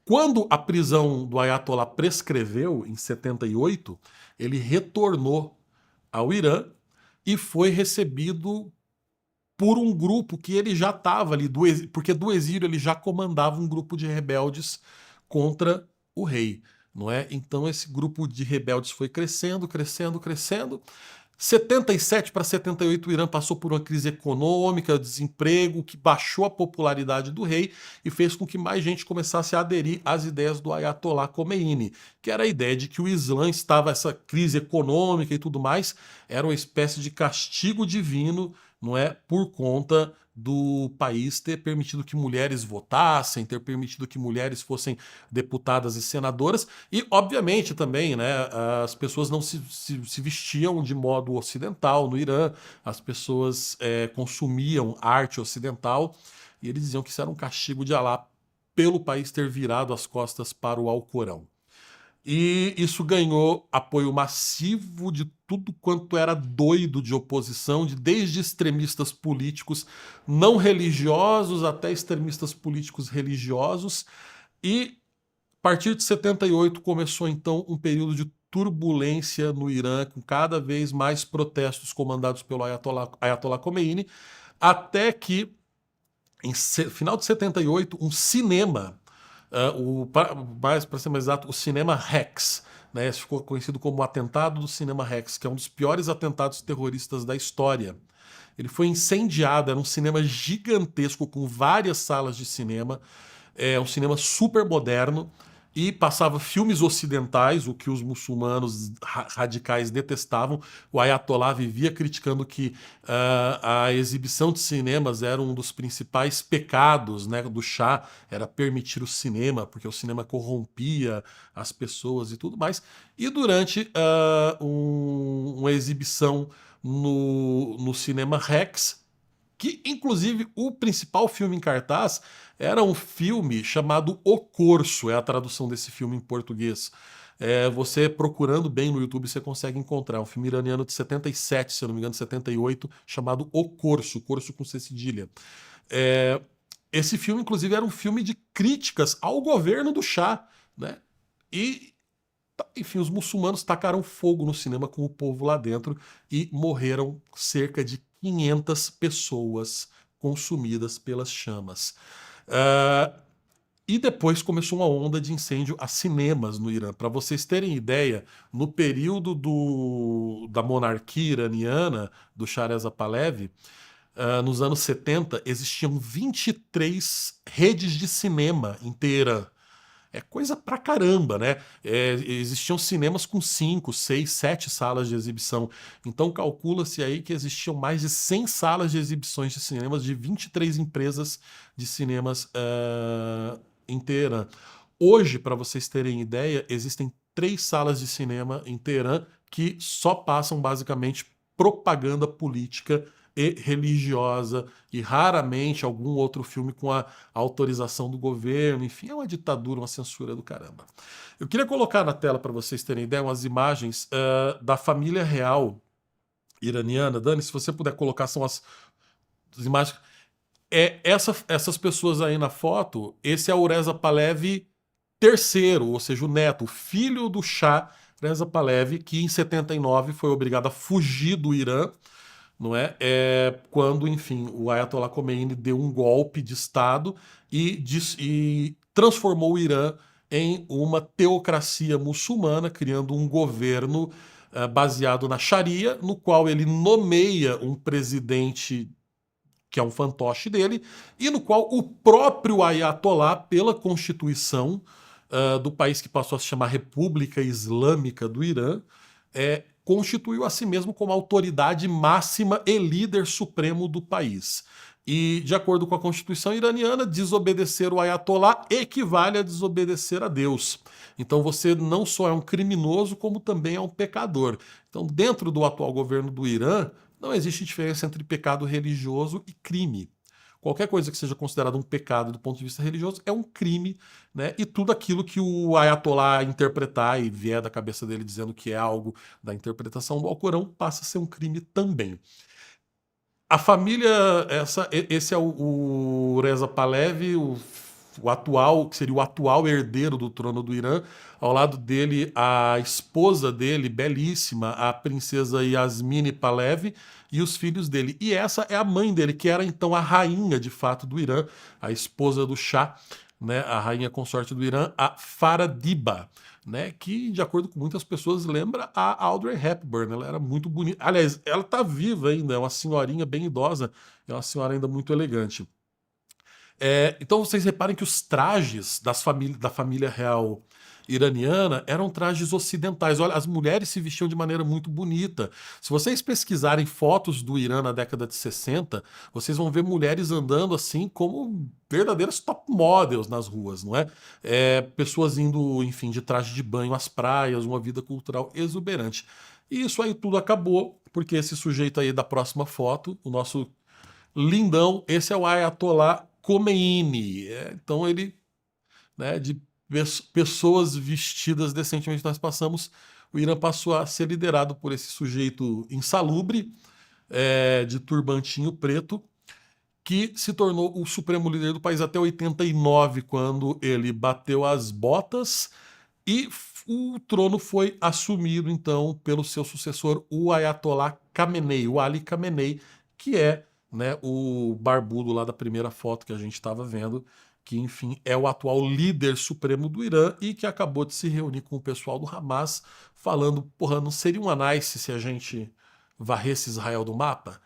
Quando a prisão do Ayatollah prescreveu, em 78, ele retornou ao Irã e foi recebido por um grupo que ele já estava ali, porque do exílio ele já comandava um grupo de rebeldes contra o rei, não é? Então esse grupo de rebeldes foi crescendo, crescendo, crescendo. 77 para 78, o Irã passou por uma crise econômica, desemprego, que baixou a popularidade do rei e fez com que mais gente começasse a aderir às ideias do Ayatollah Khomeini, que era a ideia de que o Islã estava, essa crise econômica e tudo mais, era uma espécie de castigo divino, não é, por conta do país ter permitido que mulheres votassem, ter permitido que mulheres fossem deputadas e senadoras, e obviamente também, né, as pessoas não se vestiam de modo ocidental no Irã, as pessoas consumiam arte ocidental, e eles diziam que isso era um castigo de Alá pelo país ter virado as costas para o Alcorão. E isso ganhou apoio massivo de tudo quanto era doido de oposição, desde extremistas políticos não religiosos até extremistas políticos religiosos. E a partir de 78 começou então um período de turbulência no Irã, com cada vez mais protestos comandados pelo Ayatollah Khomeini, até que, em final de 78, um cinema, para ser mais exato, o cinema Rex, né, ficou conhecido como o atentado do cinema Rex, que é um dos piores atentados terroristas da história. Ele foi incendiado, era um cinema gigantesco com várias salas de cinema, um cinema super moderno, e passava filmes ocidentais, o que os muçulmanos radicais detestavam. O Ayatollah vivia criticando que a exibição de cinemas era um dos principais pecados, né, do Shah, era permitir o cinema, porque o cinema corrompia as pessoas e tudo mais. E durante uma exibição no cinema Rex, que inclusive o principal filme em cartaz era um filme chamado O Corso, é a tradução desse filme em português. Você procurando bem no YouTube você consegue encontrar um filme iraniano de 77, se eu não me engano, 78, chamado O Corso, Corso com C cedilha. É, esse filme, inclusive, era um filme de críticas ao governo do Shah, né? E, enfim, os muçulmanos tacaram fogo no cinema com o povo lá dentro e morreram cerca de 500 pessoas consumidas pelas chamas. Uh, e depois começou uma onda de incêndio a cinemas no Irã. Para vocês terem ideia, no período da monarquia iraniana, do Shah Reza Pahlavi, nos anos 70, existiam 23 redes de cinema em Teherã. É coisa pra caramba, né? Existiam cinemas com 5, 6, 7 salas de exibição. Então calcula-se aí que existiam mais de 100 salas de exibições de cinemas de 23 empresas de cinemas em Teherã. Hoje, para vocês terem ideia, existem 3 salas de cinema em Teherã que só passam basicamente propaganda política e religiosa, e raramente algum outro filme com a autorização do governo. Enfim, é uma ditadura, uma censura do caramba. Eu queria colocar na tela para vocês terem ideia umas imagens da família real iraniana. Dani, se você puder colocar, são as imagens. Essas pessoas aí na foto, esse é o Reza Pahlavi terceiro, ou seja, o neto, o filho do Shah Reza Pahlavi, que em 79 foi obrigado a fugir do Irã, não é? Quando, enfim, o Ayatollah Khomeini deu um golpe de Estado e transformou o Irã em uma teocracia muçulmana, criando um governo baseado na Sharia, no qual ele nomeia um presidente que é um fantoche dele, e no qual o próprio Ayatollah, pela constituição do país que passou a se chamar República Islâmica do Irã, constituiu a si mesmo como autoridade máxima e líder supremo do país. E, de acordo com a Constituição iraniana, desobedecer o Ayatollah equivale a desobedecer a Deus. Então você não só é um criminoso, como também é um pecador. Então, dentro do atual governo do Irã, não existe diferença entre pecado religioso e crime. Qualquer coisa que seja considerada um pecado do ponto de vista religioso é um crime, né? E tudo aquilo que o Ayatollah interpretar e vier da cabeça dele dizendo que é algo da interpretação do Alcorão passa a ser um crime também. A família, esse é o Reza Pahlavi, o atual, que seria o atual herdeiro do trono do Irã. Ao lado dele, a esposa dele, belíssima, a princesa Yasmine Pahlavi, e os filhos dele. E essa é a mãe dele, que era então a rainha de fato do Irã, a esposa do Shah, né, a rainha consorte do Irã, a Faradiba, né, que, de acordo com muitas pessoas, lembra a Audrey Hepburn. Ela era muito bonita. Aliás, ela está viva ainda, é uma senhorinha bem idosa, é uma senhora ainda muito elegante. Então vocês reparem que os trajes da família real iraniana eram trajes ocidentais. Olha, as mulheres se vestiam de maneira muito bonita. Se vocês pesquisarem fotos do Irã na década de 60, vocês vão ver mulheres andando assim como verdadeiras top models nas ruas, não é? Pessoas indo, enfim, de traje de banho às praias, uma vida cultural exuberante. E isso aí tudo acabou, porque esse sujeito aí da próxima foto, o nosso lindão, esse é o Ayatollah Khomeini. Então ele, né, de pessoas vestidas decentemente nós passamos, o Irã passou a ser liderado por esse sujeito insalubre, de turbantinho preto, que se tornou o supremo líder do país até 89, quando ele bateu as botas e o trono foi assumido então pelo seu sucessor, o Ayatollah Khamenei, o Ali Khamenei, que é, né, o barbudo lá da primeira foto que a gente estava vendo, que enfim é o atual líder supremo do Irã e que acabou de se reunir com o pessoal do Hamas, falando, porra, não seria uma nice se a gente varresse Israel do mapa?